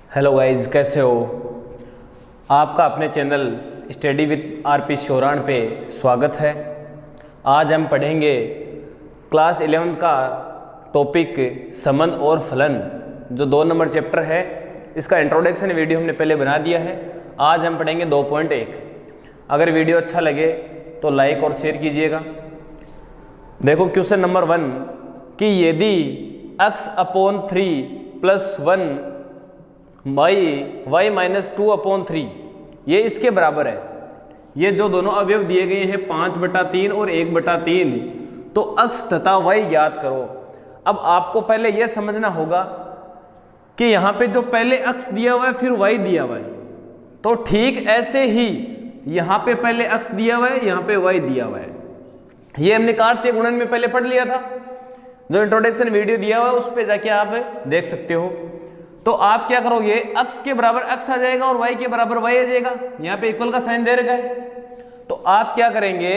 Hello guys, कैसे हो? आपका अपने channel study with RP Sheoran पे स्वागत है। आज हम पढ़ेंगे क्लास 11 का टॉपिक समन और फलन, जो 2 नंबर चैप्टर है। इसका इंट्रोडक्शन वीडियो हमने पहले बना दिया है। आज हम पढ़ेंगे 2.1। अगर वीडियो अच्छा लगे तो लाइक और शेयर कीजिएगा। देखो क्वेश्चन नंबर 1 कि यदि x/3 + 1 y - 2/3 ये इसके बराबर है। ये जो दोनों अवयव दिए गए हैं 5/3 और 1/3, तो x तथा y ज्ञात करो। अब आपको पहले यह समझना होगा कि यहाँ पे जो पहले x दिया हुआ है फिर y दिया हुआ है, तो ठीक ऐसे ही यहाँ पे पहले x दिया हुआ है, यहाँ पे y दिया हुआ है। ये हमने कार्तीय गुणन में पहले पढ़ लिया था। जो इंट्रोडक्शन वीडियो दिया हुआ है उस पर जाके आप देख सकते हो। तो आप क्या करोगे, x के बराबर x आ जाएगा और y के बराबर y आ जाएगा। यहाँ पे इक्वल का साइन दे रखा है, तो आप क्या करेंगे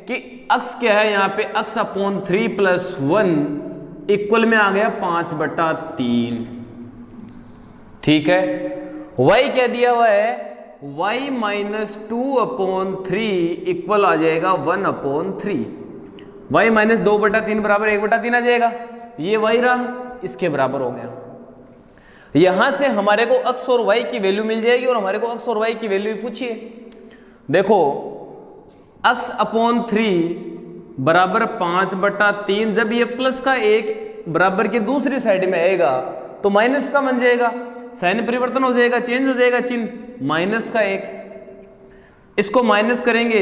कि x क्या है, यहाँ पे x/3 + 1 इक्वल में आ गया 5/3। ठीक है। y क्या दिया हुआ है, y - 2/3 इक्वल आ जाएगा 1/3। y - 2/3 बराबर 1/3 आ जाएगा। ये y रहा, इसके बराबर हो गया। यहां से हमारे को x और y की वैल्यू मिल जाएगी, और हमारे को x और y की वैल्यू भी पूछिए। देखो x/3 बराबर 5/3, जब ये प्लस का एक बराबर के दूसरी साइड में आएगा तो माइनस का बन जाएगा, साइन परिवर्तन हो जाएगा, चेंज हो जाएगा चिन्ह, -1। इसको माइनस करेंगे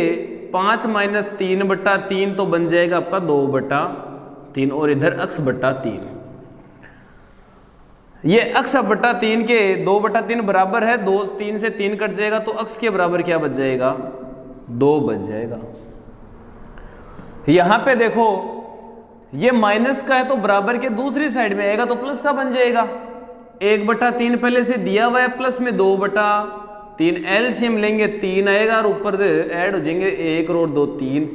5 - 3/3 तो बन जाएगा आपका 2/3, और इधर x/3। ये x/3 के 2/3 बराबर है, 2 3 से 3 कट जाएगा तो x के बराबर क्या बच जाएगा, 2 बच जाएगा। यहां पे देखो ये माइनस का है तो बराबर के दूसरी साइड में आएगा तो प्लस का बन जाएगा। 1/3 पहले से दिया हुआ है, प्लस में 2/3, एलसीएम लेंगे 3 आएगा और ऊपर से ऐड हो जाएंगे 1 और 2 3।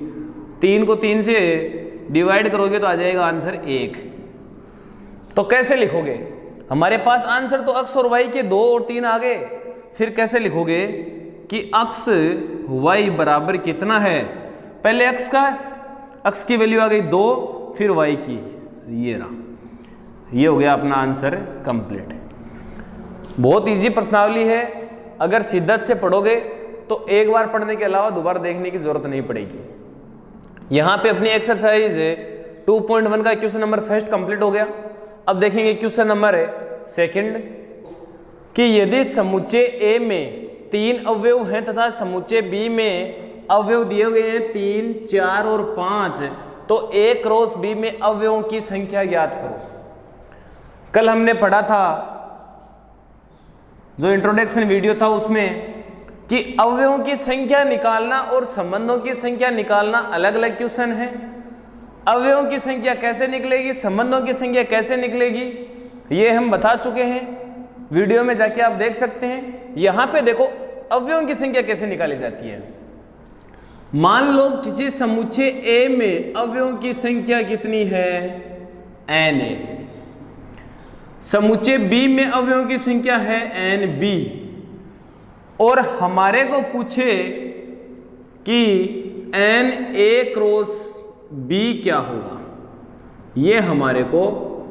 3 को 3 से डिवाइड करोगे तो आ जाएगा आंसर 1। तो कैसे लिखोगे, हमारे पास आंसर तो x और y के 2 और 3 आ गए। फिर कैसे लिखोगे कि x y बराबर कितना है, पहले x का, x की वैल्यू आ गई 2, फिर y की, ये रहा। ये हो गया अपना आंसर कंप्लीट। बहुत इजी प्रश्नावली है। अगर शिद्दत से पढ़ोगे तो एक बार पढ़ने के अलावा दोबारा देखने की जरूरत नहीं पड़ेगी। यहाँ पे अपनी एक्सरसाइज 2.1 का क्वेश्चन नंबर फर्स्ट कंप्लीट हो गया। अब देखेंगे क्वेश्चन नंबर 2 कि यदि समुच्चय A में 3 अवयव हैं तथा समुच्चय B में अवयव दिए गए हैं 3, 4 और 5, तो A क्रॉस B में अवयवों की संख्या ज्ञात करो। कल हमने पढ़ा था, जो इंट्रोडक्शन वीडियो था उसमें, कि अवयवों की संख्या निकालना और संबंधों की संख्या निकालना अलग अलग क्वेश्चन है। अवयवों की संख्या कैसे निकलेगी, संबंधों की संख्या कैसे निकलेगी, ये हम बता चुके हैं। वीडियो में जाके आप देख सकते हैं। यहां पे देखो अवयवों की संख्या कैसे निकाली जाती है। मान लो किसी समुच्चय A में अवयवों की संख्या कितनी है, n है। समुच्चय B में अवयवों की संख्या है nb, और हमारे को पूछे कि na क्रॉस B क्या होगा, ये हमारे को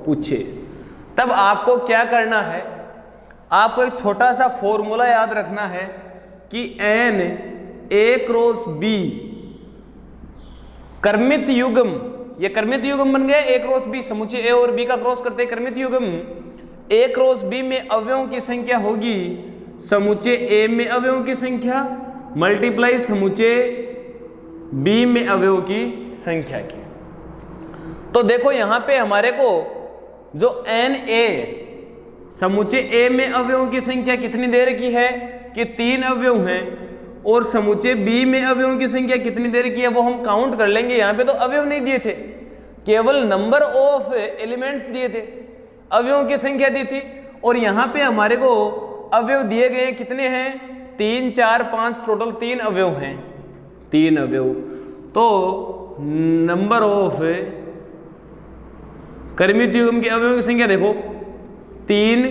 पूछे। तब आपको क्या करना है, आपको एक छोटा सा फॉर्मूला याद रखना है कि na क्रॉस B कर्मित युग्म, ये कर्मित युग्म बन गया A क्रॉस B, समुच्चय A और B का क्रॉस करते हैं कर्मित युग्म। A क्रॉस B में अवयवों की संख्या होगी समुच्चय A में अवयवों की संख्या मल्टीप्लाई समुच्चय B में अवयवों की संख्या की। तो देखो यहां पे हमारे को जो Na समुच्चय A में अवयवों की संख्या कितनी दे रखी है कि 3 अवयव हैं, और समुच्चय B में अवयवों की संख्या कितनी दे रखी है वो हम काउंट कर लेंगे। यहाँ पे तो अवयव नहीं दिए थे, केवल नंबर ऑफ एलिमेंट्स दिए थे, अवयवों की संख्या दी थी। और यहाँ पे हमारे को अवयव दिए गए कितने हैं, 3, 4, 5, टोटल 3 अवयव हैं, 3 अवयव। तो नंबर ऑफ कर्मित युग्म के अवयवों की संख्या देखो 3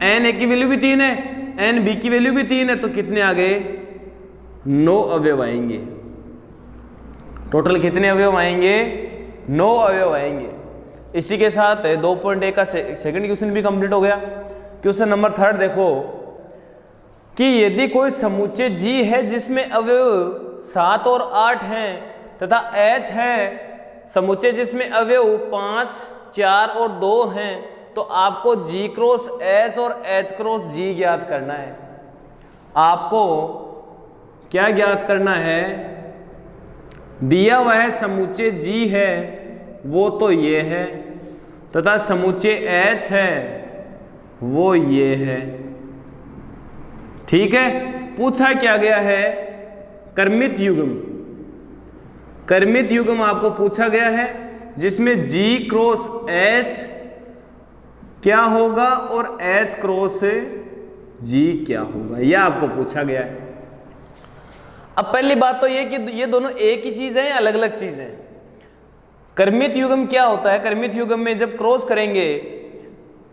एन ए की वैल्यू भी 3 है, एन बी की वैल्यू भी 3 है, तो कितने आ गए? 9 अवयव आएंगे। टोटल कितने अवयव आएंगे? 9 अवयव आएंगे। इसी के साथ 2.1 का सेकंड क्वेश्चन भी कंप्लीट हो गया। क्वेश्चन नंबर 3 देखो कि यदि कोई समुच्चय G है जिसमें अवयव 7 और 8 हैं तथा H है समुच्चय जिसमें अवयव 5, 4 और 2 हैं, तो आपको G क्रॉस H और H क्रॉस G ज्ञात करना है। आपको क्या ज्ञात करना है? दिया हुआ समुच्चय G है वो तो ये है, तथा समुच्चय H है वो ये है। ठीक है, पूछा क्या गया है? क्रमित युग्म। क्रमित युग्म आपको पूछा गया है जिसमें G क्रॉस H क्या होगा और H क्रॉस G क्या होगा, यह आपको पूछा गया है। अब पहली बात तो ये कि ये दोनों एक ही चीज है या अलग अलग चीज है? क्रमित युग्म क्या होता है? क्रमित युग्म में जब क्रॉस करेंगे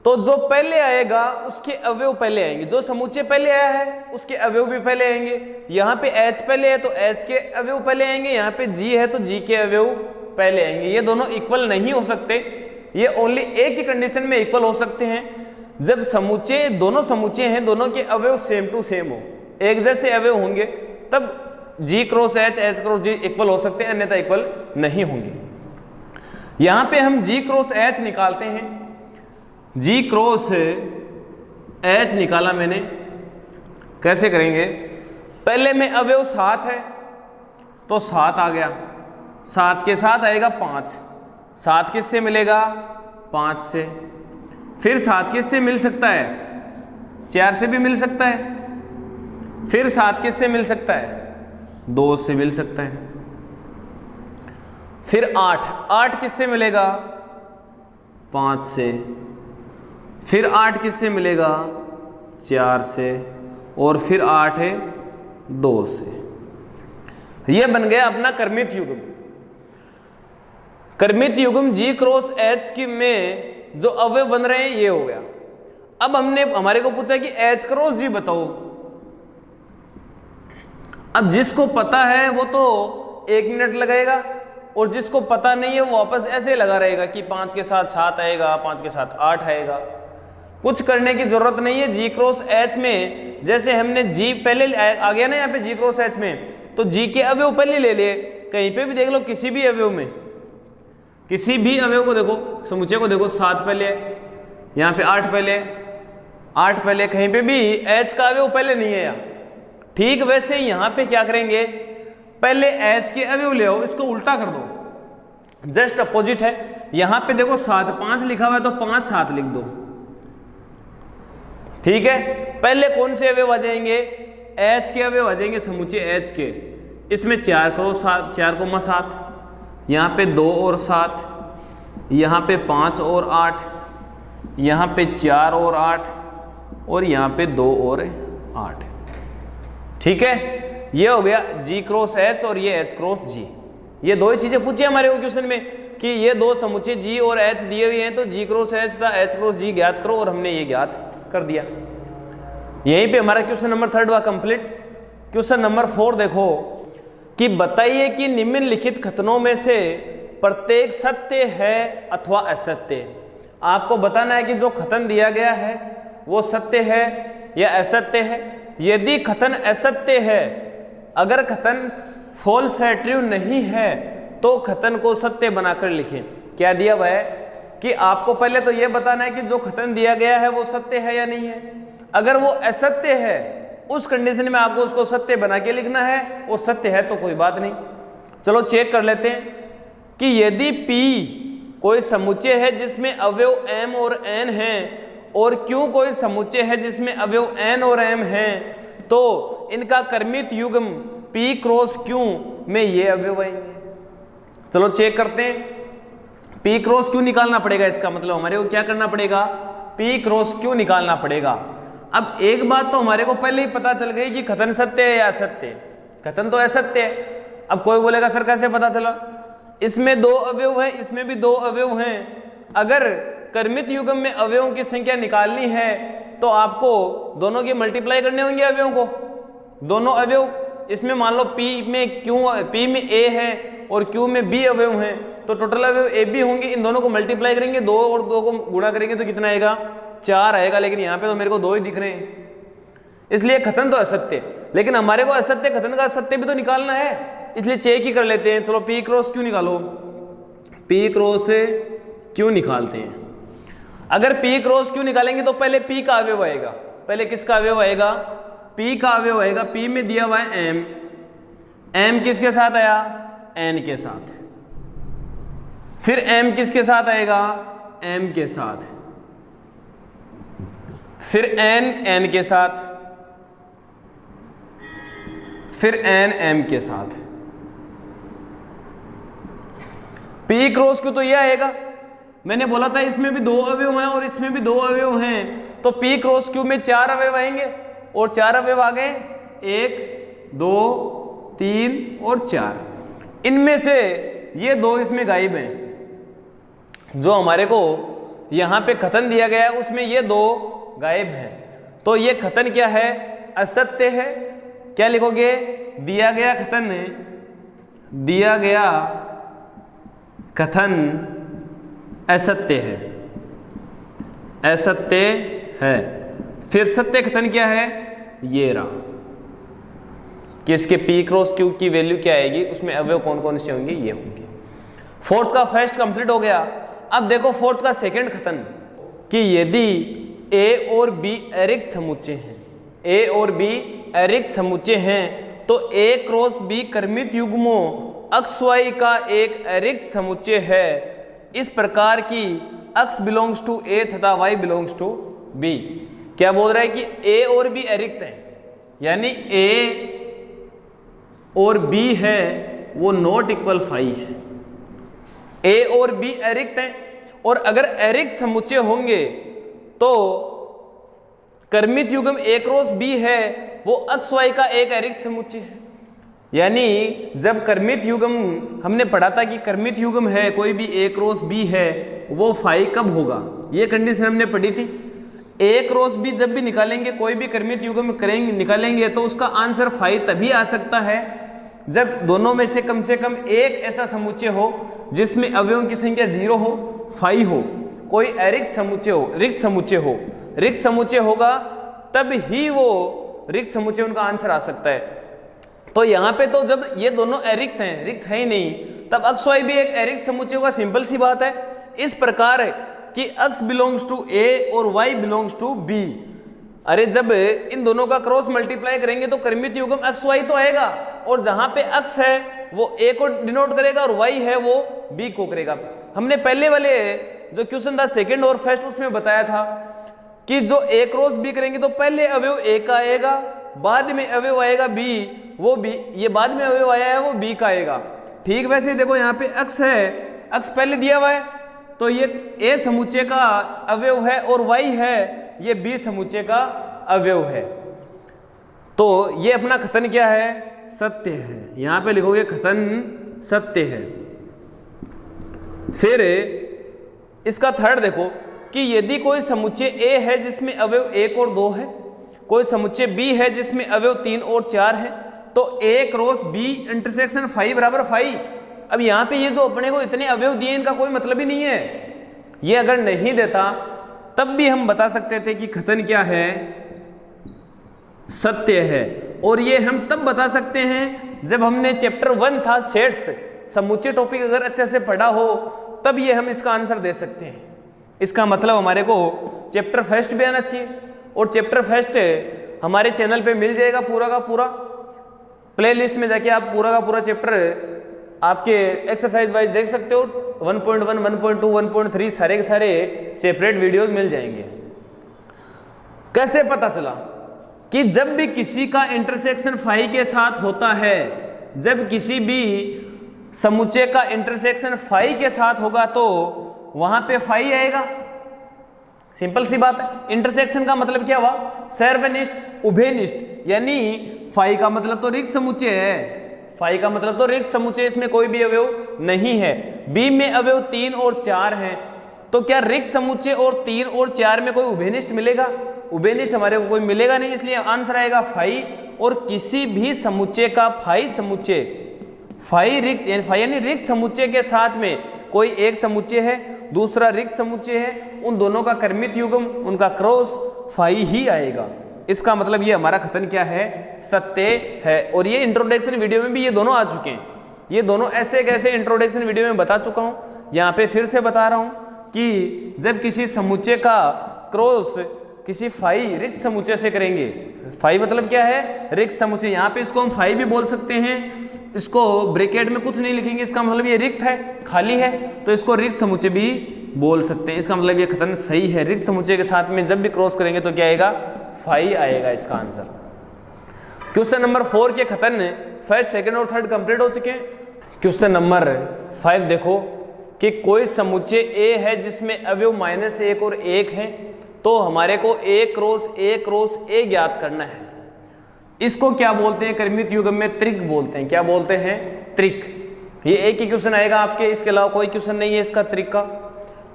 तो जो पहले आएगा उसके अवयव पहले आएंगे, जो समुच्चय पहले आया है उसके अवयव भी पहले आएंगे। यहाँ पे H पहले है तो H के अवयव पहले आएंगे, यहाँ पे G है तो G के अवयव पहले आएंगे। ये दोनों इक्वल नहीं हो सकते, ये ओनली एक ही कंडीशन में इक्वल हो सकते हैं, जब समुच्चय दोनों समुच्चय हैं, दोनों के अवयव सेम टू सेम हो, एक जैसे अवयव होंगे, तब G cross H, H cross G equal हो सकते हैं, अन्यथा इक्वल नहीं होंगे। यहाँ पे हम G क्रॉस H निकालते हैं। G क्रॉस H निकाला मैंने, कैसे करेंगे? पहले में अवयव 7 है तो 7 आ गया, 7 के साथ आएगा 5, 7 किससे मिलेगा? 5 से। फिर 7 किससे मिल सकता है? 4 से भी मिल सकता है। फिर 7 किससे मिल सकता है? 2 से मिल सकता है। फिर 8 किससे मिलेगा? 5 से। फिर 8 किससे मिलेगा? 4 से। और फिर 8 है 2 से। यह बन गया अपना क्रमित युग्म। क्रमित युग्म G क्रॉस H की में जो अवयव बन रहे हैं ये हो गया। अब हमने हमारे को पूछा कि H क्रॉस G बताओ। अब जिसको पता है वो तो 1 मिनट लगाएगा, और जिसको पता नहीं है वो वापस ऐसे लगा रहेगा कि 5 के साथ 7 आएगा, 5 के साथ 8 आएगा। कुछ करने की जरूरत नहीं है। G क्रॉस H में जैसे हमने G पहले आ गया ना यहाँ पे G क्रॉस H में, तो G के अवयव पहले ले लिए। कहीं पे भी देख लो, किसी भी अवयव में, किसी भी अवयव को देखो, समुच्चय को देखो, 7 पहले है, यहाँ पे 8 पहले है, 8 पहले, कहीं पे भी H का अवयव पहले नहीं है यहाँ। ठीक वैसे यहाँ पे क्या करेंगे? पहले H के अवयव ले आओ, इसको उल्टा कर दो, जस्ट अपोजिट है। यहाँ पे देखो 7, 5 लिखा हुआ है तो 5 7 लिख दो। ठीक है, पहले कौन से अवयव आ जाएंगे? H के अवयव आ जाएंगे समुच्चय H के। इसमें 4 क्रॉस 7, 4,7, यहाँ पे 2 और 7, यहाँ पे 5 और 8, यहाँ पे 4 और 8, और यहाँ पे 2 और 8। ठीक है, ये हो गया G क्रॉस H और ये H क्रॉस G। ये दो ही चीजें पूछी हमारे को क्वेश्चन में कि ये दो समुच्चय G और H दिए हुए हैं, तो G क्रॉस H था H क्रॉस G ज्ञात करो, और हमने ये ज्ञात कर दिया। यहीं पे हमारा क्वेश्चन नंबर 3 हुआ कंप्लीट। क्वेश्चन नंबर 4 देखो कि बताइए कि निम्नलिखित कथनों में से प्रत्येक सत्य है अथवा असत्य। आपको बताना है कि जो कथन दिया गया है वो सत्य है या असत्य है। यदि कथन असत्य है, अगर कथन फॉल्स है, ट्रू नहीं है, तो कथन को सत्य बनाकर लिखें। क्या दिया हुआ है कि आपको पहले तो यह बताना है कि जो कथन दिया गया है वो सत्य है या नहीं है। अगर वो असत्य है, उस कंडीशन में आपको उसको सत्य बना के लिखना है, और सत्य है तो कोई बात नहीं। चलो चेक कर लेते हैं कि यदि P कोई समुच्चय है जिसमें अवयव M और N हैं, और Q कोई समुच्चय है जिसमें अवयव N और M हैं, तो इनका क्रमित युग्म P क्रॉस Q में ये अवयव आएंगे। चलो चेक करते हैं। P क्रॉस Q निकालना पड़ेगा, इसका मतलब हमारे को क्या करना पड़ेगा? P क्रॉस Q निकालना पड़ेगा। अब एक बात तो हमारे को पहले ही पता चल गई कि कथन सत्य है या असत्य। कथन तो असत्य है। अब कोई बोलेगा सर कैसे पता चला? इसमें 2 अवयव हैं, इसमें भी 2 अवयव हैं। अगर कर्मित युग्म में अवयवों की संख्या निकालनी है तो आपको दोनों की मल्टीप्लाई करने होंगे अवयवों को। दोनों अवयव इसमें मान लो P में A है और Q में B अवयव हैं, तो टोटल अवयव AB होंगे। इन दोनों को मल्टीप्लाई करेंगे, 2 और 2 को गुणा करेंगे तो कितना आएगा, 4 आएगा। लेकिन यहाँ पे तो मेरे को 2 ही दिख रहे हैं, इसलिए कथन तो असत्य, लेकिन हमारे को असत्य कथन का असत्य भी तो निकालना है, इसलिए चेक ही कर लेते हैं। चलो P क्रॉस Q निकालो, P क्रॉस Q निकालते हैं। अगर P क्रॉस Q निकालेंगे तो पहले P का अवयव आएगा। पहले किसका अवयव आएगा, P का अवयव आएगा। P में दिया हुआ है M, M किसके साथ आया, N के साथ। फिर M किसके साथ आएगा, M के साथ। फिर N N के साथ, फिर N M के साथ। P क्रॉस Q तो यह आएगा। मैंने बोला था इसमें भी 2 अवयव हैं और इसमें भी 2 अवयव हैं, तो P क्रॉस Q में 4 अवयव आएंगे और 4 अवयव आ गए, 1 2 3 और 4। इनमें से ये 2 इसमें गायब हैं। जो हमारे को यहाँ पे कथन दिया गया है उसमें ये 2 गायब हैं, तो ये कथन क्या है, असत्य है। क्या लिखोगे, दिया गया कथन, दिया गया कथन असत्य है, असत्य है। फिर सत्य कथन क्या है, ये रहा कि इसके P क्रॉस Q की वैल्यू क्या आएगी, उसमें अवयव कौन कौन से होंगे, ये होंगे। फोर्थ का फर्स्ट कंप्लीट हो गया। अब देखो फोर्थ का सेकंड कथन कि यदि A और B अरिक्त समुच्चय हैं, A और B अरिक्त समुच्चय हैं तो A क्रॉस B कर्मित युग्मों अक्ष Y का एक अरिक्त समुच्चय है। इस प्रकार की x बिलोंग्स टू A तथा y बिलोंग्स टू B। क्या बोल रहा है कि A और B अरिक्त हैं, यानी A और B है वो नॉट इक्वल फाई है। A और B अरिक्त हैं, और अगर अरिक्त समुच्चय होंगे तो कर्मित युग्म A क्रॉस B है वो अक्ष Y का एक अरिक्त समुच्चय है। यानी जब कर्मित युग्म हमने पढ़ा था कि कर्मित युग्म है कोई भी A क्रॉस B है, वो फाई कब होगा, ये कंडीशन हमने पढ़ी थी। A क्रॉस B जब भी निकालेंगे, कोई भी कर्मित युग्म करेंगे निकालेंगे, तो उसका आंसर फाई तभी आ सकता है जब दोनों में से कम एक ऐसा समुच्चय हो जिसमें अवयवों की संख्या 0 हो, फाई हो, कोई अरिक्त समुच्चय हो, रिक्त समुच्चय हो। रिक्त समुच्चय होगा तब ही वो रिक्त समुच्चय उनका आंसर आ सकता है। तो यहाँ पे तो जब ये दोनों अरिक्त हैं, रिक्त है ही नहीं, तब अक्ष Y भी एक अरिक्त समुच्चय होगा, सिंपल सी बात है। इस प्रकार है कि x बिलोंग्स टू A और y बिलोंग्स टू B। अरे जब इन दोनों का क्रॉस मल्टीप्लाई करेंगे तो कर्मित युग्म x y तो आएगा, और जहां पे x है वो A को डिनोट करेगा और y है वो B को करेगा। हमने पहले वाले जो क्वेश्चन था सेकंड और फर्स्ट, उसमें बताया था कि जो A क्रॉस B करेंगे तो पहले अवयव A का आएगा, बाद में अवयव आएगा B, वो B, ये बाद में अवयव आया है वो B का आएगा। ठीक वैसे देखो यहाँ पे x है, x पहले दिया हुआ है तो ये A समुच्चय का अवयव है, और y है ये B समुच्चय का अवयव है। तो ये अपना कथन क्या है, सत्य है। यहाँ पे लिखोगे कथन सत्य है। फिर इसका थर्ड देखो कि यदि कोई समुच्चय A है जिसमें अवयव 1 और 2 है, कोई समुच्चय B है जिसमें अवयव 3 और 4 है, तो A cross B intersection phi बराबर फाई। अब यहाँ पे ये जो अपने को इतने अवयव दिए इनका कोई मतलब ही नहीं है। ये अगर नहीं देता तब भी हम बता सकते थे कि कथन क्या है, सत्य है। और ये हम तब बता सकते हैं जब हमने चैप्टर 1 था सेट्स, समुच्चय टॉपिक अगर अच्छे से पढ़ा हो तब ये हम इसका आंसर दे सकते हैं। इसका मतलब हमारे को चैप्टर फर्स्ट भी आना चाहिए, और चैप्टर फर्स्ट हमारे चैनल पे मिल जाएगा पूरा का पूरा। प्लेलिस्ट में जाके आप पूरा का पूरा चैप्टर आपके एक्सरसाइज वाइज देख सकते हो। 1.1, 1.2, 1.3 सारे के सारे सेपरेट वीडियोस मिल जाएंगे। कैसे पता चला कि जब भी किसी का इंटरसेक्शन फाई के साथ होता है, जब किसी भी समुच्चय का इंटरसेक्शन फाई के साथ होगा तो वहां पे फाई आएगा। सिंपल सी बात है। इंटरसेक्शन का मतलब क्या हुआ, सर्वनिष्ठ, उभयनिष्ठ, यानी फाई का मतलब तो रिक्त समुच्चय है, फाई का मतलब तो रिक्त समुच्चय, इसमें कोई भी अवयव नहीं है। बी में अवयव 3 और 4 हैं, तो क्या रिक्त समुच्चय और 3 और 4 में कोई उभयनिष्ठ मिलेगा? उभयनिष्ठ हमारे को कोई मिलेगा नहीं, इसलिए आंसर आएगा फाई। और किसी भी समुच्चय का फाई समुच्चय, फाई रिक्त यानी रिक्त समुच्चय के साथ में कोई एक समुच्चय है, दूसरा रिक्त समुच्चय है, उन दोनों का कर्मित युग्म, उनका क्रॉस फाई ही आएगा। इसका मतलब ये हमारा कथन क्या है? सत्य है। और ये इंट्रोडक्शन वीडियो में भी ये दोनों आ चुके हैं। ये दोनों ऐसे कैसे इंट्रोडक्शन वीडियो में बता चुका हूं, यहाँ पे फिर से बता रहा हूं कि जब किसी समुच्चय का क्रॉस किसी फाई रिक्त समुच्चय से करेंगे, फाई मतलब क्या है? रिक्त समुच्चय। यहाँ पे इसको हम फाई भी बोल सकते हैं, इसको ब्रैकेट में कुछ नहीं लिखेंगे, इसका मतलब ये रिक्त है, खाली है, तो इसको रिक्त समुच्चय भी बोल सकते हैं। इसका मतलब ये कथन सही है। रिक्त समुच्चय के साथ में जब भी क्रॉस करेंगे तो क्या आएगा? फाई आएगा इसका आंसर। क्वेश्चन नंबर 4 के कथन फर्स्ट, सेकंड और थर्ड कंप्लीट हो चुके हैं। क्वेश्चन नंबर 5 देखो कि कोई समुच्चय ए है जिसमें अवयव -1 और 1 है, तो हमारे को A क्रॉस A ज्ञात करना है। इसको क्या बोलते हैं? कर्मित युग्म में त्रिक बोलते हैं। क्या बोलते हैं? त्रिक। ये एक ही क्वेश्चन आएगा आपके, इसके अलावा कोई क्वेश्चन नहीं है इसका त्रिक का।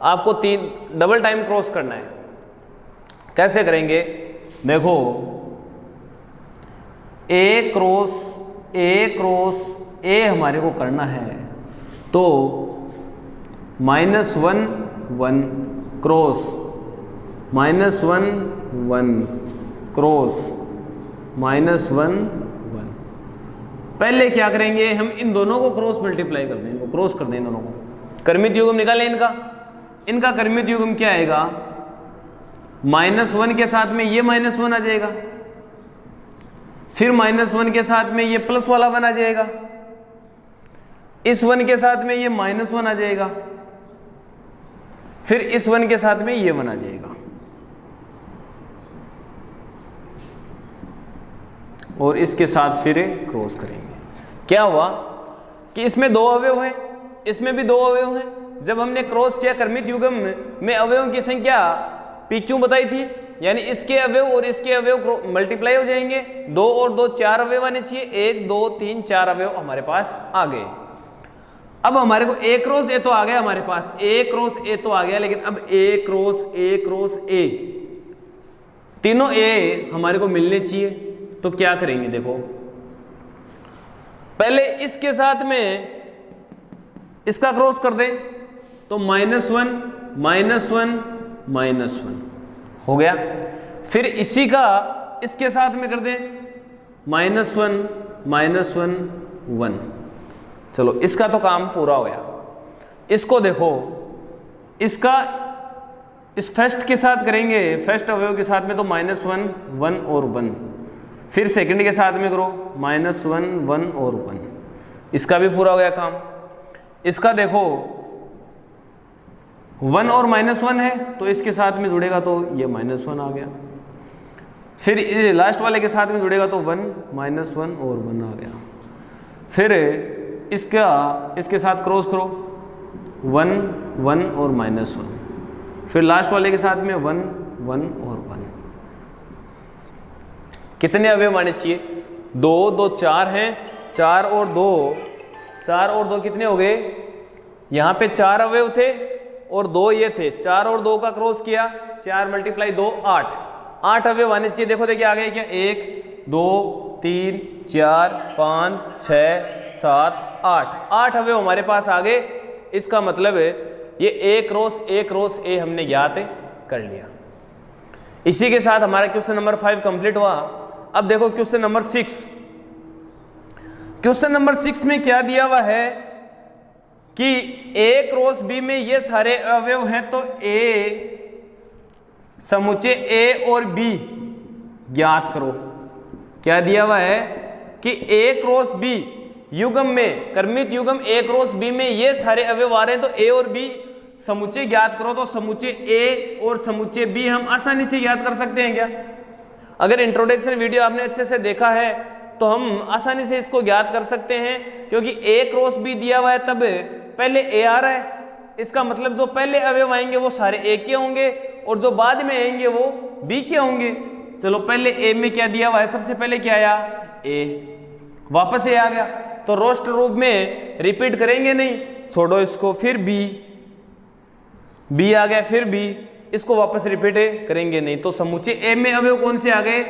आपको 3 डबल टाइम क्रॉस करना है। कैसे करेंगे? देखो A क्रॉस A हमारे को करना है, तो -1 1 क्रॉस -1 1 क्रॉस -1 1। पहले क्या करेंगे? हम इन दोनों को क्रॉस मल्टीप्लाई कर दें, इनको क्रॉस कर दें, इन दोनों को। कर्मित युग्म निकालें इनका कर्मित युग्म क्या आएगा? -1 के साथ में ये -1 आ जाएगा, फिर -1 के साथ में ये प्लस वाला 1 आ जाएगा, इस 1 के साथ में ये -1 आ जाएगा, फिर इस 1 के साथ में ये 1 आ जाएगा, और इसके साथ फिर क्रॉस करेंगे। क्या हुआ कि इसमें 2 अवयव हैं, इसमें भी 2 अवयव हैं। जब हमने क्रॉस किया कर्मित युग्म में अवयवों की संख्या पी क्यों बताई थी, यानी इसके अवयव और इसके अवयव मल्टीप्लाई हो जाएंगे। 2 और 2 4 अवयव आने चाहिए, 1 2 3 4 अवयव हमारे पास आ गए। अब हमारे को A क्रॉस A तो आ गया हमारे पास, A क्रॉस A तो आ गया, लेकिन अब A क्रॉस A तीनों A हमारे को मिलने चाहिए। तो क्या करेंगे? देखो पहले इसके साथ में इसका क्रॉस कर दें, तो -1 हो गया। फिर इसी का इसके साथ में कर दें, -1 1। चलो इसका तो काम पूरा हो गया। इसको देखो, इसका इस फर्स्ट के साथ करेंगे, फर्स्ट अवयव के साथ में, तो -1 1 और 1। फिर सेकंड के साथ में करो, -1 1 और 1। इसका भी पूरा हो गया काम। इसका देखो 1 और -1 है, तो इसके साथ में जुड़ेगा तो ये -1 आ गया। फिर लास्ट वाले के साथ में जुड़ेगा तो 1 -1 और 1 आ गया। फिर इसके साथ क्रॉस करो, 1 1 और -1। फिर लास्ट वाले के साथ में 1 1 और 1। कितने अवयव आने चाहिए? 2 2 4 हैं, 4 और 2 कितने हो गए? यहाँ पे 4 अवयव थे और 2 ये थे। 4 और 2 का क्रॉस किया, 4 × 2 8 अवयव आने चाहिए। देखो देखिए आ गए क्या? 1 2 3 4 5 6 7 8 अवयव हमारे पास आ गए। इसका मतलब है ये A क्रॉस A हमने ज्ञात कर लिया। इसी के साथ हमारा क्वेश्चन नंबर 5 कंप्लीट हुआ। अब देखो क्वेश्चन नंबर 6। क्वेश्चन नंबर 6 में क्या दिया हुआ है कि A क्रॉस B में ये सारे अवयव हैं, तो A समुच्चय A और B ज्ञात करो। क्या दिया हुआ है कि A क्रॉस B युग्म में, कर्मित युग्म A क्रॉस B में ये सारे अवयव आ रहे हैं, तो A और B समुच्चय ज्ञात करो। तो समुच्चय A और समुच्चय B हम आसानी से ज्ञात कर सकते हैं क्या? अगर इंट्रोडक्शन वीडियो आपने अच्छे से देखा है तो हम आसानी से इसको ज्ञात कर सकते हैं, क्योंकि A क्रॉस B दिया हुआ है, तब पहले A आ रहा है। इसका मतलब जो पहले अवयव आएंगे वो सारे A के होंगे और जो बाद में आएंगे वो B के होंगे। चलो पहले A में क्या दिया हुआ है? सबसे पहले क्या आया? A, वापस A आ गया। तो रोस्टर रूप में रिपीट करेंगे नहीं, छोड़ो इसको। फिर B बी आ गया, फिर बी, इसको वापस रिपीट करेंगे नहीं। तो समुच्चय ए में अवयव कौन से आ गए?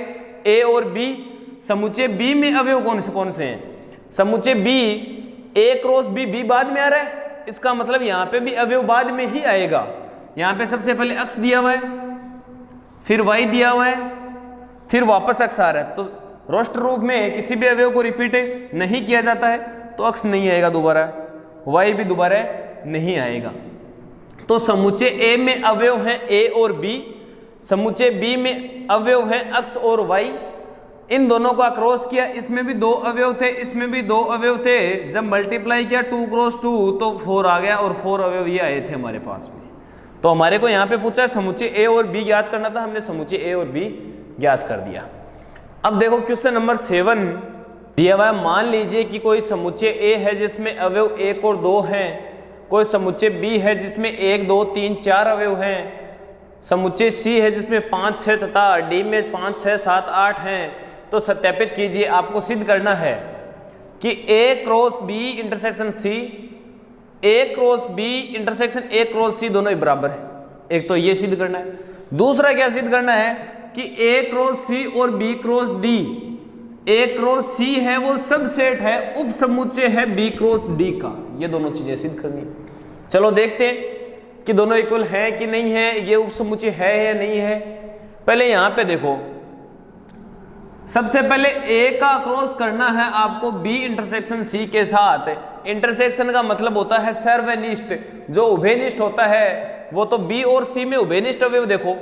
ए और बी। समुच्चय बी में अवयव कौन से हैं? समुच्चय बी ए क्रॉस बी, बी बाद में आ रहा है, इसका मतलब यहाँ पे भी अवयव बाद में ही आएगा। यहाँ पे सबसे पहले अक्स दिया हुआ है, फिर वाई दिया हुआ है, फिर वापस अक्स आ रहा है। तो रोस्टर रूप में किसी भी अवयव को रिपीट नहीं किया जाता है तो अक्स नहीं आएगा दोबारा, वाई भी दोबारा नहीं आएगा। तो समुच्चय ए में अवयव है ए और बी, समुच्चय बी में अवयव है अक्स और वाई। इन दोनों का क्रॉस किया, इसमें भी 2 अवयव थे, इसमें भी 2 अवयव थे। जब मल्टीप्लाई किया 2 क्रॉस 2 तो 4 आ गया और 4 अवयव ये आए थे हमारे पास में। तो हमारे को यहाँ पे पूछा है समुच्चय ए और बी ज्ञात करना था, हमने समुच्चय ए और बी ज्ञात कर दिया। अब देखो क्वेश्चन नंबर 7 दिया हुआ है, मान लीजिए कि कोई समुच्चय ए है जिसमें अवयव 1 और 2 हैं, कोई समुच्चय बी है जिसमें 1 2 3 4 अवयव हैं, समुच्चय सी है जिसमें 5 6 तथा डी में 5 6 7 8 हैं। तो सत्यापित कीजिए, आपको सिद्ध करना है कि A cross B intersection C, A cross B intersection A cross C दोनों ही बराबर है। एक तो ये सिद्ध करना है। दूसरा क्या सिद्ध करना है कि ए क्रॉस सी और बी क्रॉस डी, ए क्रॉस सी है वो सबसेट है, उप समुच्चय है बी क्रॉस डी का। ये दोनों चीजें सिद्ध करनी है। चलो देखते हैं कि दोनों इक्वल है कि नहीं है, ये उप समुच्चय है या नहीं है। पहले यहां पे देखो, सबसे पहले ए का क्रॉस करना है आपको बी इंटरसेक्शन सी के साथ। इंटरसेक्शन का मतलब होता है सर्वनिष्ठ, जो उभयनिष्ठ होता है वो तो बी और सी में उभयनिष्ठ अवयव देखो,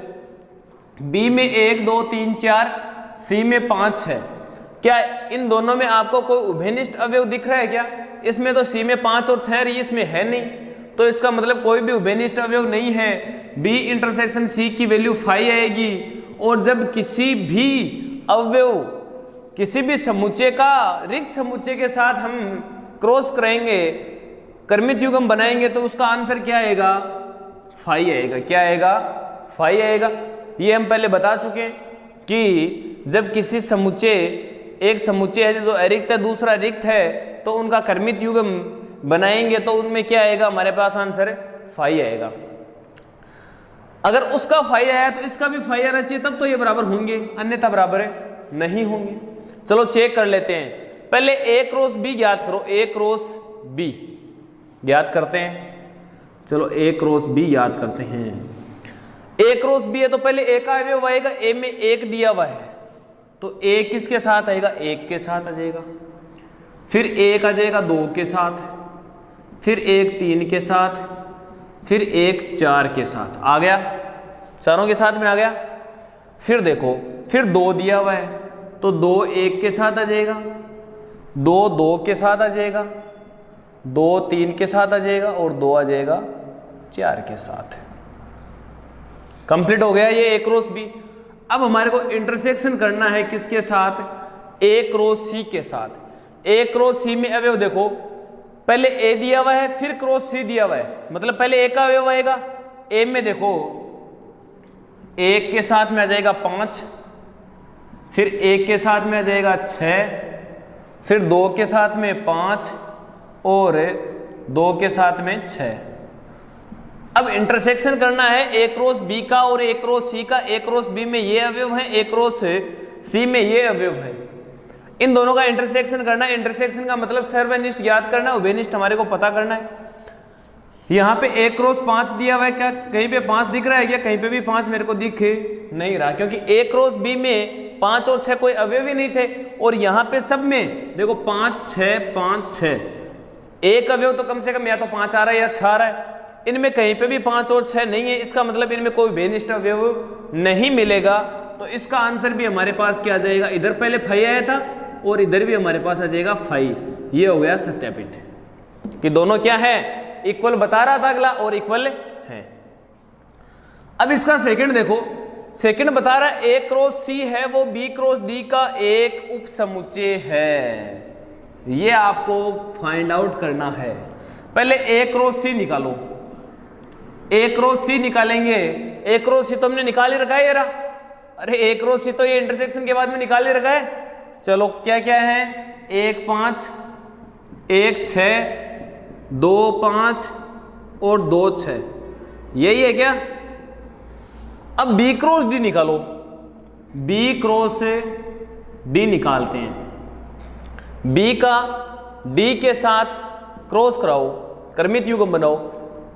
बी में 1 2 3 4, सी में 5 6। क्या इन दोनों में आपको कोई उभयनिष्ठ अवयव दिख रहा है क्या? इसमें तो सी में 5 और 6 रही, इसमें है नहीं, तो इसका मतलब कोई भी उभयनिष्ठ अवयव नहीं है। बी इंटरसेक्शन सी की वैल्यू 5 आएगी। और जब किसी भी अवयव किसी भी समुच्चय का रिक्त समुच्चय के साथ हम क्रॉस करेंगे, कर्मित युग्म बनाएंगे, तो उसका आंसर क्या आएगा? 5 आएगा। क्या आएगा? 5 आएगा। ये हम पहले बता चुके हैं कि जब किसी समुच्चय, एक समुच्चय है जो अरिक्त है दूसरा रिक्त है, तो उनका कर्मित युग्म बनाएंगे तो उनमें क्या आएगा? हमारे पास आंसर 5 आएगा। अगर उसका 5 आया तो इसका भी 5 आना चाहिए, तब तो ये बराबर होंगे, अन्यथा बराबर नहीं होंगे। चलो चेक कर लेते हैं। पहले ए क्रॉस बी ज्ञात करो, ए क्रॉस बी ज्ञात करते हैं। चलो ए क्रॉस बी ज्ञात करते हैं। ए क्रॉस बी है तो पहले ए का अवयव आएगा, ए में 1 दिया हुआ है तो ए किसके साथ आएगा? 1 के साथ आ जाएगा। फिर 1 आ जाएगा 2 के साथ, फिर 1 3 के साथ, फिर 1 4 के साथ आ गया, चारों के साथ में आ गया। फिर देखो, फिर 2 दिया हुआ है तो 2 1 के साथ आ जाएगा, 2 2 के साथ आ जाएगा, 2 3 के साथ आ जाएगा और 2 आ जाएगा 4 के साथ। कंप्लीट हो गया ये ए क्रॉस बी। अब हमारे को इंटरसेक्शन करना है किसके साथ? ए क्रॉस सी के साथ। ए क्रॉस सी में अवयव देखो, पहले ए दिया हुआ है फिर क्रॉस सी दिया हुआ है, मतलब पहले ए का अवयव आएगा। ए में देखो 1 के साथ में आ जाएगा 5, फिर 1 के साथ में आ जाएगा 6, फिर 2 के साथ में 5 और 2 के साथ में 6। अब इंटरसेक्शन करना है ए क्रॉस बी का और ए क्रॉस सी का। ए क्रॉस बी में ये अवयव है, ए क्रॉस सी में ये अवयव है। इन दोनों का इंटरसेक्शन करना है। इंटरसेक्शन का मतलब सर्वनिष्ठ ज्ञात करना, उभयनिष्ठ हमारे को पता करना है। यहाँ पे ए क्रॉस 5 दिया हुआ है, क्या कहीं पे 5 दिख रहा है क्या? कहीं पे भी 5 मेरे को दिख नहीं रहा, क्योंकि ए क्रॉस बी में 5 और 6 कोई अवयव ही नहीं थे। और यहाँ पे सब में देखो 5 6 5 6, एक अवयव तो कम से कम या तो 5 आ रहा है या 6 आ रहा है। इनमें कहीं पे भी 5 और 6 नहीं है, इसका मतलब इनमें कोई उभयनिष्ठ अवयव नहीं मिलेगा। तो इसका आंसर भी हमारे पास क्या आ जाएगा? इधर पहले 5 आया था और इधर भी हमारे पास आ जाएगा 5। ये हो गया सत्यापित कि दोनों क्या है? इक्वल बता रहा था अगला और इक्वल है। अब इसका सेकंड देखो, सेकंड बता रहा है ए क्रॉस सी है वो बी क्रॉस डी का एक उप समुच्चय है। ये आपको फाइंड आउट करना है। पहले ए क्रॉस सी निकालो। ए क्रॉस सी निकालेंगे, ए क्रॉस सी तो हमने निकाल ही रखा है यार। अरे ए क्रॉस सी तो ये इंटरसेक्शन के बाद में निकाल ही रखा है। चलो क्या क्या है? 1 5 1 6 2 5 और 2 6। यही है क्या? अब बी क्रॉस डी निकालो, बी क्रॉस डी निकालते हैं। बी का डी के साथ क्रॉस कराओ, क्रमित युग्म बनाओ।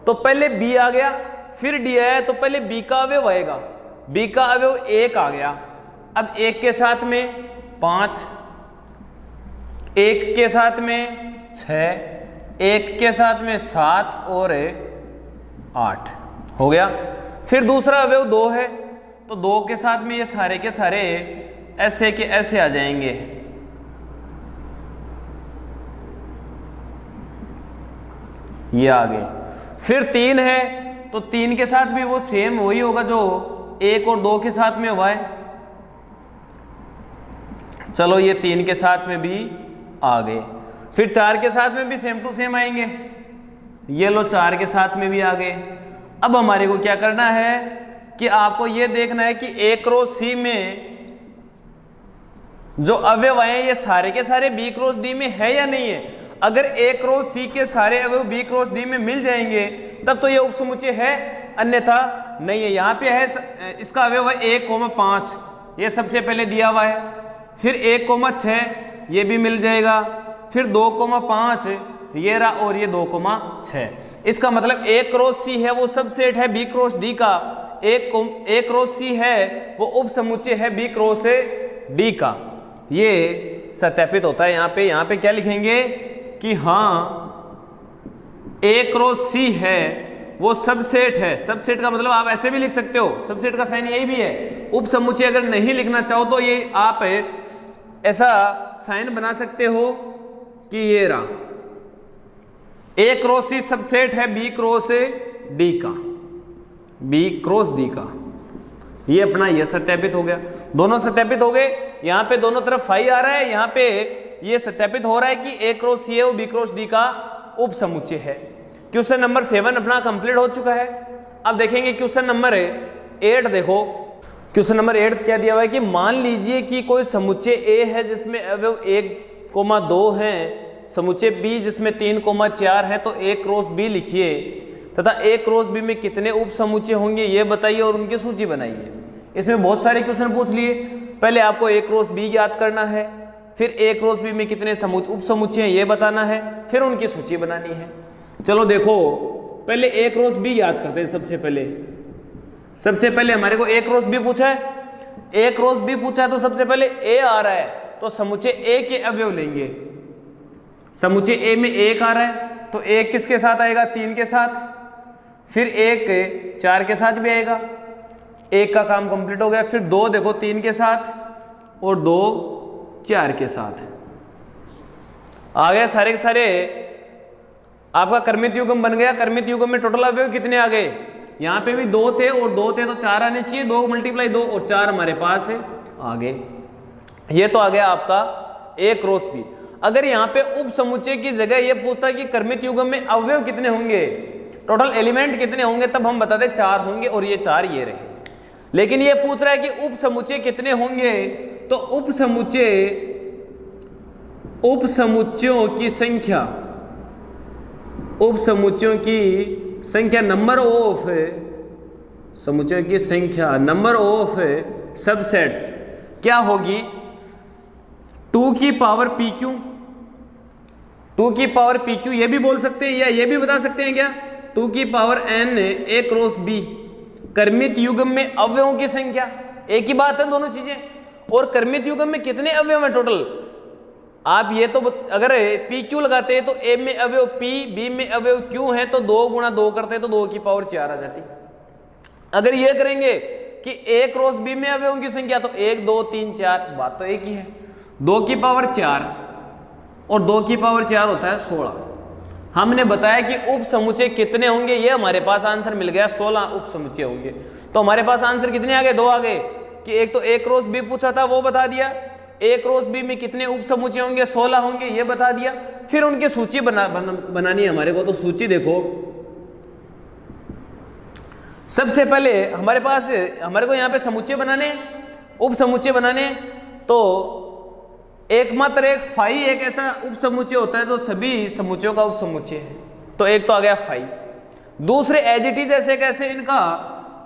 तो पहले बी आ गया, फिर डी आया, तो पहले बी का अवयव आएगा। बी का अवयव 1 आ गया। अब 1 के साथ में 5, 1 के साथ में 6, 1 के साथ में 7 और 8 हो गया। फिर दूसरा अवयव 2 है, तो 2 के साथ में ये सारे के सारे ऐसे के ऐसे आ जाएंगे। ये आ गए। फिर 3 है, तो 3 के साथ भी वो सेम वही होगा जो 1 और 2 के साथ में हुआ है। चलो ये 3 के साथ में भी आ गए। फिर 4 के साथ में भी सेम टू सेम आएंगे। ये लो 4 के साथ में भी आ गए। अब हमारे को क्या करना है कि आपको ये देखना है कि ए क्रॉस सी में जो अवयव आए ये सारे के सारे बी क्रॉस डी में है या नहीं है। अगर ए क्रॉस सी के सारे अवयव बी क्रॉस डी में मिल जाएंगे तब तो ये उपसमुच्चय है, अन्यथा नहीं है। यहाँ पे है इसका अवयव है 1,5, ये सबसे पहले दिया हुआ है। फिर 1,6 ये भी मिल जाएगा। फिर 2,5 ये रहा, और ये 2,6। इसका मतलब ए क्रॉस सी है वो सबसेट है बी क्रॉस डी का। ए क्रॉस सी है वो उपसमुच्चय है बी क्रॉस डी का। ये सत्यापित होता है। यहाँ पे क्या लिखेंगे कि हाँ ए क्रॉस सी है वो सबसेट है। सबसेट का मतलब आप ऐसे भी लिख सकते हो, सबसेट का साइन यही भी है। उपसमुच्चय अगर नहीं लिखना चाहो तो ये आप ऐसा साइन बना सकते हो कि ये रहा, ए क्रॉस सी सबसेट है बी क्रॉस डी का, बी क्रॉस डी का। ये अपना ये सत्यापित हो गया, दोनों सत्यापित हो गए। यहाँ पे दोनों तरफ फाई आ रहा है, यहाँ पे ये सत्यापित हो रहा है कि ए क्रॉस सी है वो बी क्रॉस डी का उपसमुच्चय है। क्वेश्चन नंबर 7 अपना कंप्लीट हो चुका है। अब देखेंगे क्वेश्चन नंबर 8। देखो क्वेश्चन नंबर 8 क्या दिया हुआ है कि मान लीजिए कि कोई समुच्चय ए है जिसमें अवयव 1,2 हैं, समुच्चय बी जिसमें 3,4 है, तो ए क्रॉस बी लिखिए तथा ए क्रॉस बी में कितने उपसमुच्चय होंगे ये बताइए और उनकी सूची बनाइए। इसमें बहुत सारे क्वेश्चन पूछ लिए। पहले आपको ए क्रॉस बी याद करना है, फिर ए क्रॉस बी में कितने उपसमुच्चय हैं ये बताना है, फिर उनकी सूची बनानी है। चलो देखो पहले ए क्रॉस बी याद करते हैं। सबसे पहले हमारे को ए क्रॉस बी पूछा है। ए क्रॉस बी पूछा है तो सबसे पहले ए आ रहा है, तो समुच्चय ए के अवयव लेंगे। समुच्चय ए में 1 आ रहा है, तो 1 किसके साथ आएगा? 3 के साथ। फिर 1 4 के साथ भी आएगा, 1 का काम कंप्लीट हो गया। फिर 2 देखो 3 के साथ और 2 4 के साथ आ गया। सारे के सारे आपका कर्मित युग्म बन गया। कर्मित युग्म में टोटल अवयव कितने आ गए? यहाँ पे भी 2 थे और 2 थे तो 4 आने चाहिए। 2 × 2 और 4 हमारे पास है, आ गए। ये तो आ गया आपका ए क्रॉस बी। अगर यहाँ पे उप समुच्चय की जगह ये पूछता है कि कर्मित युग्म में अवयव कितने होंगे, टोटल एलिमेंट कितने होंगे, तब हम बताते 4 होंगे और ये 4 ये रहे। लेकिन ये पूछ रहा है कि उप समुच्चय कितने होंगे, तो उप समुच्चयों की संख्या, उप समुच्चयों की संख्या, नंबर ऑफ समुच्चयों की संख्या, नंबर ऑफ सबसेट्स क्या होगी? 2 की पावर पी क्यू, 2 की पावर पी क्यू ये भी बोल सकते हैं या ये भी बता सकते हैं क्या? 2 की पावर n ए क्रॉस बी। कर्मित युग्म में अवयवों की संख्या, एक ही बात है दोनों चीजें। और कर्मित युग्म में कितने अवयव हैं टोटल? आप ये तो अगर पी क्यू लगाते हैं तो ए में अवयव पी, बी में अवयव क्यू हैं, तो 2 × 2 करते हैं तो 2 की पावर 4 आ जाती। अगर ये करेंगे कि ए क्रॉस बी में अवयवों की संख्या, तो 1 2 3 4, बात तो एक ही है। 2 की पावर 4 और 2 की पावर 4 होता है 16। हमने बताया कि उप समुच्चय कितने होंगे, ये हमारे पास आंसर मिल गया, 16 उप समुच्चय होंगे। तो हमारे पास आंसर कितने आ गए? 2 आ गए। कि एक तो ए क्रॉस बी पूछा था वो बता दिया, ए क्रॉस बी में कितने उप समुच्चय होंगे, 16 होंगे, ये बता दिया। फिर उनकी सूची बनानी है हमारे को। तो सूची देखो, सबसे पहले हमारे को यहाँ पे समुच्चय बनाने, उप समुच्चय बनाने। तो एकमात्र एक फाई एक ऐसा उप समुच्चय होता है जो सभी समुच्चयों का उप समुच्चय है। तो एक तो आ गया फाई। दूसरे एज इट इज ऐसे कैसे, इनका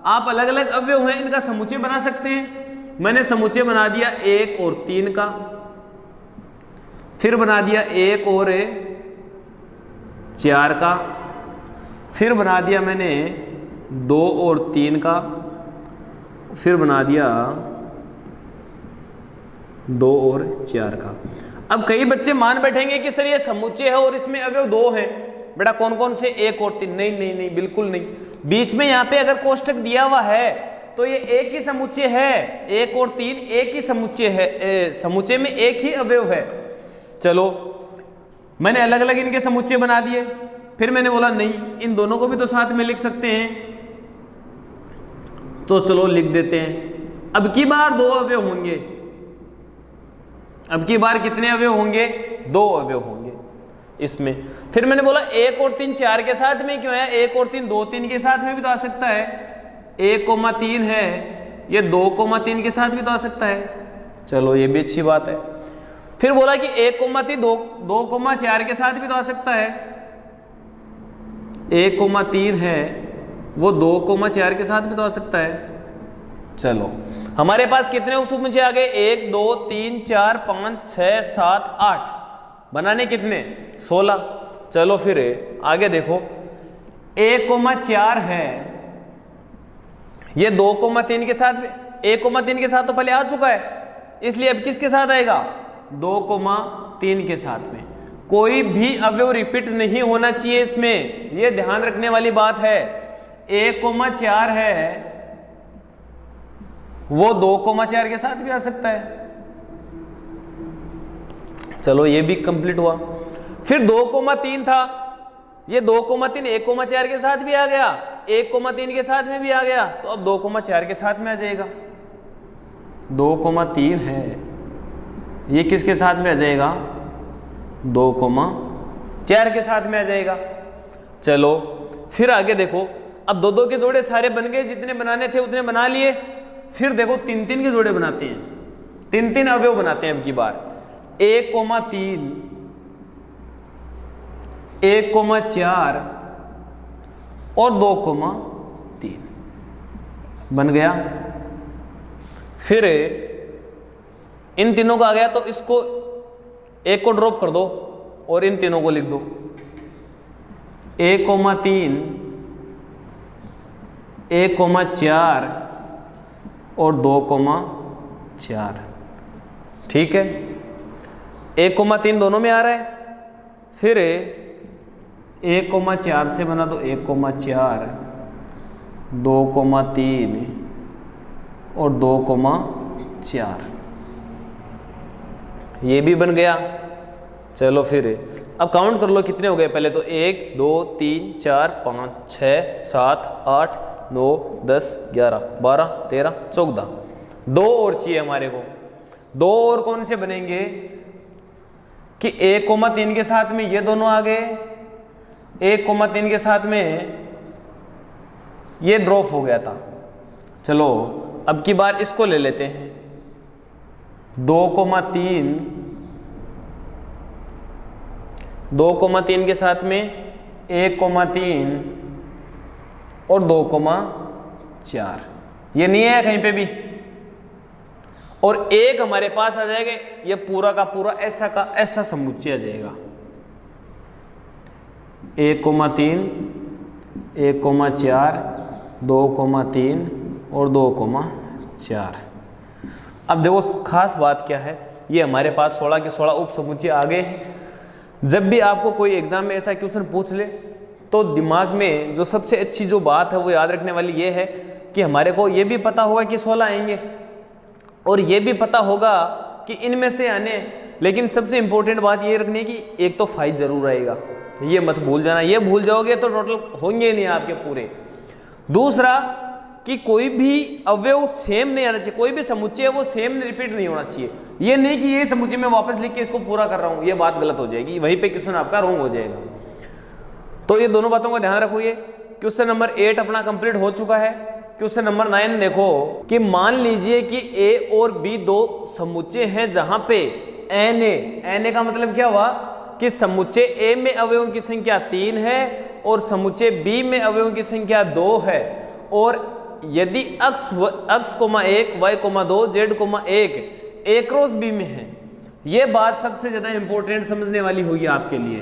आप अलग अलग अवयव हैं, इनका समुच्चय बना सकते हैं। मैंने समुच्चय बना दिया 1 और 3 का, फिर बना दिया 1 और 4 का, फिर बना दिया मैंने 2 और 3 का, फिर बना दिया 2 और 4 का। अब कई बच्चे मान बैठेंगे कि सर ये समुच्चय है और इसमें अवयव 2 हैं, बेटा कौन कौन से, 1 और 3। नहीं नहीं नहीं, बिल्कुल नहीं। बीच में यहाँ पे अगर कोष्टक दिया हुआ है तो ये एक ही समुच्चय है, 1 और 3 एक ही समुच्चय है, समुच्चय में एक ही अवयव है। चलो मैंने अलग अलग इनके समुच्चय बना दिए, फिर मैंने बोला नहीं इन दोनों को भी तो साथ में लिख सकते हैं, तो चलो लिख देते हैं। अब की बार 2 अवयव होंगे, अब की बार कितने अवयव होंगे, 2 अवयव होंगे इसमें। फिर मैंने बोला 1 और 3 4 के साथ में क्यों है, 1 और 3 2 3 के साथ में भी तो आ सकता है, 1,3 है ये 2,3 के साथ भी तो आ सकता है। चलो ये भी अच्छी बात है। फिर बोला कि 1,3 2,4 के साथ भी तो आ सकता है, 1,3 है वो 2,4 के साथ भी तो आ सकता है। चलो हमारे पास कितने उपसमुच्चय आ गए, 1 2 3 4 5 6 7 8, बनाने कितने, 16। चलो फिर आगे देखो 1,4 है ये 2,3 के साथ, 1,3 के साथ तो पहले आ चुका है, इसलिए अब किसके साथ आएगा, 2,3 के साथ में। कोई भी अवयव रिपीट नहीं होना चाहिए इसमें, ये ध्यान रखने वाली बात है। 1,4 है वो 2,4 के साथ भी आ सकता है। चलो ये भी कंप्लीट हुआ। फिर 2,3 था, ये 2,3 1,4 के साथ भी आ गया, 1,3 के साथ में भी आ गया, तो अब 2,4 के साथ में आ जाएगा। 2,3 है ये किसके साथ में आ जाएगा, 2,4 के साथ में आ जाएगा। चलो फिर आगे देखो, अब 2 2 के जोड़े सारे बन गए, जितने बनाने थे उतने बना लिए। फिर देखो 3 3 के जोड़े बनाते हैं, 3 3 अवयव बनाते हैं अब की बार। 1,3 1,4 और 2,3 बन गया। फिर इन तीनों का आ गया तो इसको एक को ड्रॉप कर दो और इन तीनों को लिख दो, 1,3 1,4 और 2,4। ठीक है, 1,3 दोनों में आ रहा है। फिर 1,4 से बना दो 1,4, 2,3 और 2,4, ये भी बन गया। चलो फिर अब काउंट कर लो कितने हो गए, पहले तो 1 2 3 4 5 6 7 8 9 10 11 12 13 14, 2 और चाहिए हमारे को। 2 और कौन से बनेंगे कि 1,3 के साथ में ये दोनों आ गए, 1,3 के साथ में ये ड्रॉप हो गया था। चलो अब की बार इसको ले लेते हैं, 2,3 के साथ में 1,3 और 2,4, ये नहीं है कहीं पे भी। और एक हमारे पास आ जाएगा, ये पूरा का पूरा ऐसा का ऐसा समुच्चय आ जाएगा, 1,3 1,4 2,3 और 2,4। अब देखो खास बात क्या है, ये हमारे पास 16 के 16 उप समुच्चय आ गए हैं। जब भी आपको कोई एग्जाम में ऐसा क्वेश्चन पूछ ले तो दिमाग में जो सबसे अच्छी जो बात है वो याद रखने वाली ये है कि हमारे को ये भी पता होगा कि 16 आएंगे और ये भी पता होगा कि इनमें से आने, लेकिन सबसे इंपॉर्टेंट बात ये रखनी है कि एक तो 5 जरूर आएगा, ये मत भूल जाना। ये भूल जाओगे तो टोटल होंगे नहीं आपके पूरे। दूसरा कि कोई भी अवयव सेम नहीं आना चाहिए, कोई भी समुच्चय है वो सेम रिपीट नहीं होना चाहिए। ये नहीं कि ये समुच्चय में वापस लिख के इसको पूरा कर रहा हूँ, ये बात गलत हो जाएगी, वहीं पे क्वेश्चन आपका रॉन्ग हो जाएगा। तो ये दोनों बातों का ध्यान रखो। ये क्वेश्चन नंबर 8 अपना कंप्लीट हो चुका है। क्वेश्चन नंबर 9 देखो कि मान लीजिए कि ए और बी 2 समुच्चय हैं जहां पे एन ए का मतलब क्या हुआ कि समुच्चय ए में अवयवों की संख्या 3 है और समुच्चय बी में अवयवों की संख्या 2 है और यदि x 1 y 2 z 1 a cross B में है, ये बात सबसे ज्यादा इंपॉर्टेंट समझने वाली होगी आपके लिए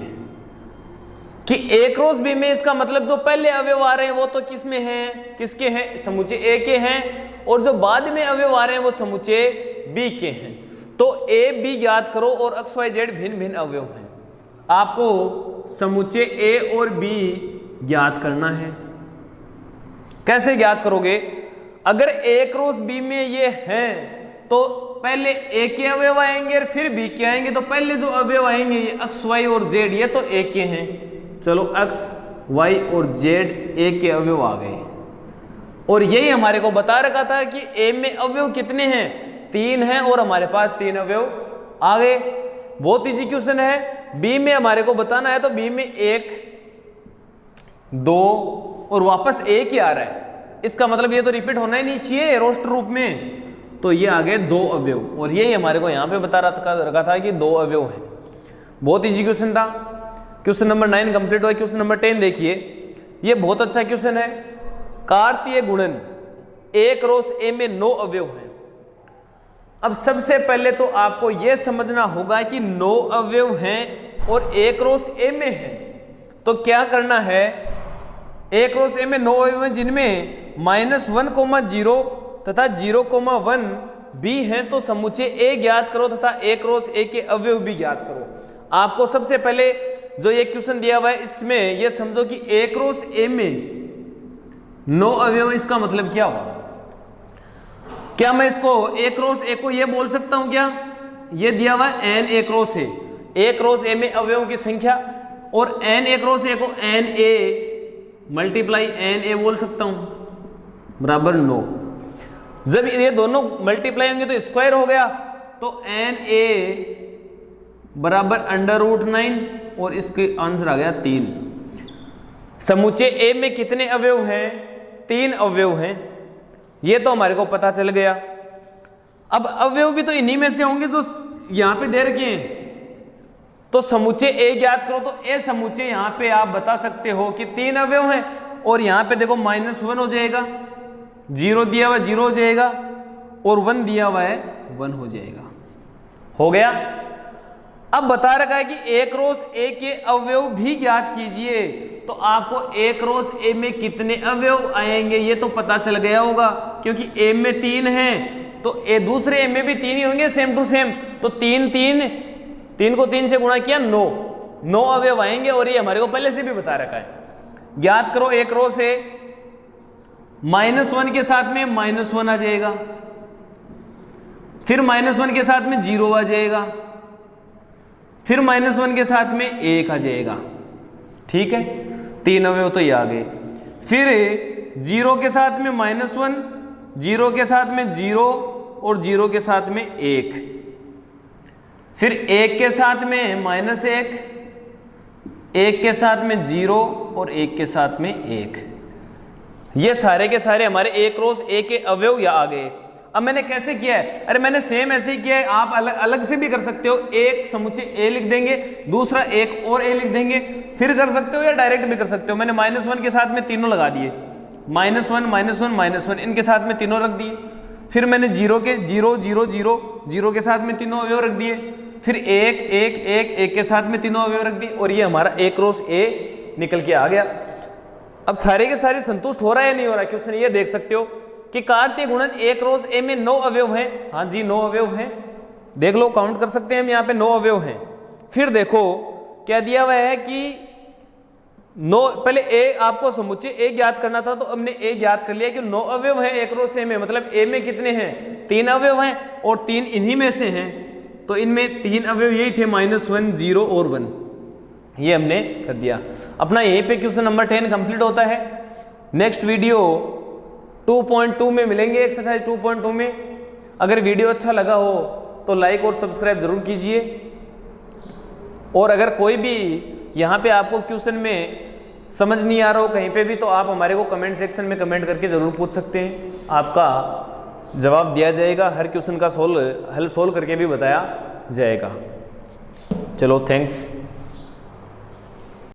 कि a क्रॉस बी में इसका मतलब जो पहले अवयव आ रहे हैं वो तो किस में हैं, किसके हैं, समुच्चय a के हैं, और जो बाद में अवयव आ रहे हैं वो समुच्चय b के हैं। तो a b ज्ञात करो और x y z भिन्न भिन्न अवयव हैं। आपको समुच्चय a और b ज्ञात करना है। कैसे ज्ञात करोगे? अगर a क्रॉस b में ये हैं तो पहले a के अवयव आएंगे और फिर b के आएंगे, तो पहले जो अवयव आएंगे ये x y और z ये तो a के हैं। चलो x y और z a के अवयव आ गए और यही हमारे को बता रखा था कि a में अवयव कितने हैं, 3 हैं और हमारे पास 3 अवयव आ गए। बहुत इजी क्वेश्चन है। b में हमारे को बताना है तो b में 1 2 और वापस एक ही आ रहा है, इसका मतलब ये तो रिपीट होना ही नहीं चाहिए रोस्टर रूप में, तो ये आ गए 2 अवयव और यही हमारे को यहाँ पे बता रखा था कि 2 अवयव हैं। बहुत इजी क्वेश्चन था। क्वेश्चन नंबर 9 कंप्लीट हुआ। क्वेश्चन नंबर 10 देखिए, ये बहुत अच्छा क्वेश्चन है। कार्तीय गुणन a क्रॉस a में 9 अवयव हैं। अब सबसे पहले तो आपको यह समझना होगा कि 9 अवयव हैं और a क्रॉस a में है, तो क्या करना है, a क्रॉस a में 9 अवयव हैं जिनमें -1, 0 तथा 0, 1 b हैं, तो समुच्चय a ज्ञात करो तथा a क्रॉस a के अवयव भी ज्ञात करो। आपको सबसे पहले जो ये क्वेश्चन दिया हुआ है इसमें ये समझो कि a क्रॉस a में 9 अवयव, इसका मतलब क्या हुआ? क्या मैं इसको a क्रॉस a को ये बोल सकता हूं क्या? ये दिया हुआ है n a क्रॉस a में अवयवों की संख्या, और n a क्रॉस a को n a multiply n a बोल सकता हूं बराबर 9। जब ये दोनों मल्टीप्लाई होंगे तो स्क्वायर हो गया, तो n a बराबर √9 और इसके आंसर आ गया 3। समुच्चय a में कितने अवयव हैं? 3 अवयव हैं, ये तो हमारे को पता चल गया। अब अवयव भी तो इन्हीं में से होंगे जो यहां पे दे रखे हैं, तो समुच्चय a ज्ञात करो। तो a समुच्चय यहां पे आप बता सकते हो कि 3 अवयव हैं, और यहां पे देखो -1 हो जाएगा, 0 दिया हुआ 0 हो जाएगा और 1 दिया हुआ है 1 हो जाएगा। हो गया। अब बता रखा है कि a क्रॉस a के अवयव भी ज्ञात कीजिए, तो आपको a क्रॉस a में कितने अवयव आएंगे ये तो पता चल गया होगा, क्योंकि a में 3 हैं तो a दूसरे a में भी 3 ही होंगे सेम टू सेम, तो 3 को 3 से गुणा किया 9 अवयव आएंगे, और ये हमारे को पहले से भी बता रखा है। ज्ञात करो a क्रॉस a। -1 के साथ में -1 आ जाएगा, फिर -1 के साथ में 0 आ जाएगा, फिर -1 के साथ में 1 आ जाएगा। ठीक है, 3 अवयव तो ये आ गए। फिर 0 के साथ में -1, 0 के साथ में 0 और 0 के साथ में 1, फिर 1 के साथ में -1, 1 के साथ में 0 और 1 के साथ में 1। ये सारे के सारे हमारे a क्रॉस a के अवयव या आ गए। अब मैंने कैसे किया है? अरे मैंने सेम ऐसे ही किया है, आप अलग अलग से भी कर सकते हो। एक समुच्चय a लिख देंगे, दूसरा एक और a लिख देंगे, फिर कर सकते हो या डायरेक्ट भी कर सकते हो। मैंने -1 के साथ में तीनों लगा दिए, -1 इनके साथ में तीनों रख दिए। फिर मैंने 0 के 0 0 0 0 के साथ में तीनों अवयव रख दिए, फिर 1 1 1 1 के साथ में तीनों अवयव रख दिए, और ये हमारा a क्रॉस a निकल के आ गया। अब सारे के सारे संतुष्ट हो रहा है या नहीं हो रहा है? क्वेश्चन ये देख सकते हो कि कार्तीय गुणन a क्रॉस a में 9 अवयव हैं। हाँ जी 9 अवयव हैं, देख लो काउंट कर सकते हैं हम, यहाँ पे 9 अवयव हैं। फिर देखो क्या दिया हुआ है कि 9, पहले a आपको समुच्चय a ज्ञात करना था, तो हमने a ज्ञात कर लिया कि 9 अवयव हैं a क्रॉस a में, मतलब a में कितने हैं? 3 अवयव हैं, और 3 इन्हीं में से हैं, तो इनमें 3 अवयव यही थे -1 0 और 1, ये हमने कर दिया। अपना यहीं पे क्वेश्चन नंबर 10 कंप्लीट होता है। नेक्स्ट वीडियो 2.2 में मिलेंगे, एक्सरसाइज 2.2 में। अगर वीडियो अच्छा लगा हो तो लाइक और सब्सक्राइब जरूर कीजिए, और अगर कोई भी यहाँ पे आपको क्वेश्चन में समझ नहीं आ रहा हो कहीं पे भी, तो आप हमारे को कमेंट सेक्शन में कमेंट करके ज़रूर पूछ सकते हैं, आपका जवाब दिया जाएगा। हर क्वेश्चन का हल सोल्व करके भी बताया जाएगा। चलो थैंक्स।